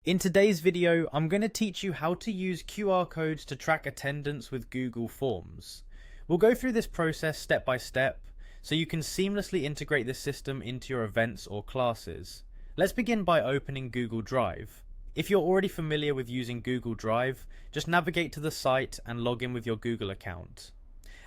In today's video, I'm going to teach you how to use QR codes to track attendance with Google Forms. We'll go through this process step by step, so you can seamlessly integrate this system into your events or classes. Let's begin by opening Google Drive. If you're already familiar with using Google Drive, just navigate to the site and log in with your Google account.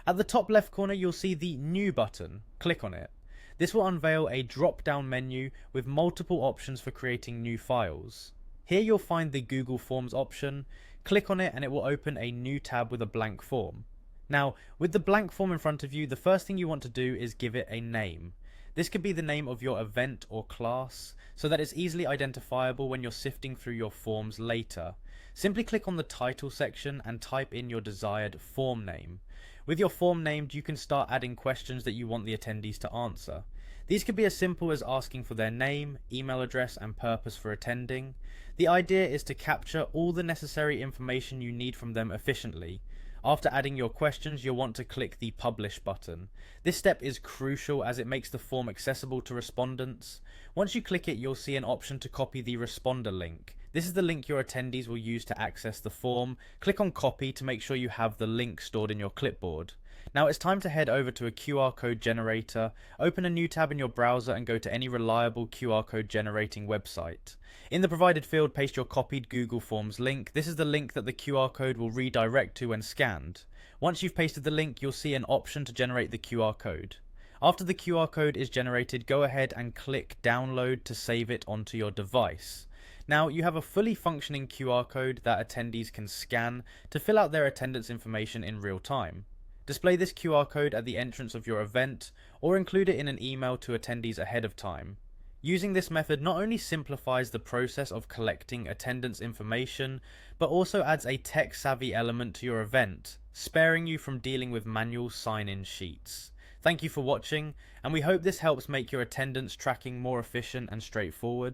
At the top left corner, you'll see the New button. Click on it. This will unveil a drop-down menu with multiple options for creating new files. Here you'll find the Google Forms option. Click on it and it will open a new tab with a blank form. Now, with the blank form in front of you, the first thing you want to do is give it a name. This could be the name of your event or class, so that it's easily identifiable when you're sifting through your forms later. Simply click on the title section and type in your desired form name. With your form named, you can start adding questions that you want the attendees to answer. These could be as simple as asking for their name, email address, and purpose for attending. The idea is to capture all the necessary information you need from them efficiently. After adding your questions, you'll want to click the Publish button. This step is crucial as it makes the form accessible to respondents. Once you click it, you'll see an option to copy the responder link. This is the link your attendees will use to access the form. Click on Copy to make sure you have the link stored in your clipboard. Now it's time to head over to a QR code generator. Open a new tab in your browser and go to any reliable QR code generating website. In the provided field, paste your copied Google Forms link. This is the link that the QR code will redirect to when scanned. Once you've pasted the link, you'll see an option to generate the QR code. After the QR code is generated, go ahead and click Download to save it onto your device. Now you have a fully functioning QR code that attendees can scan to fill out their attendance information in real time. Display this QR code at the entrance of your event or include it in an email to attendees ahead of time. Using this method not only simplifies the process of collecting attendance information, but also adds a tech-savvy element to your event, sparing you from dealing with manual sign-in sheets. Thank you for watching, and we hope this helps make your attendance tracking more efficient and straightforward.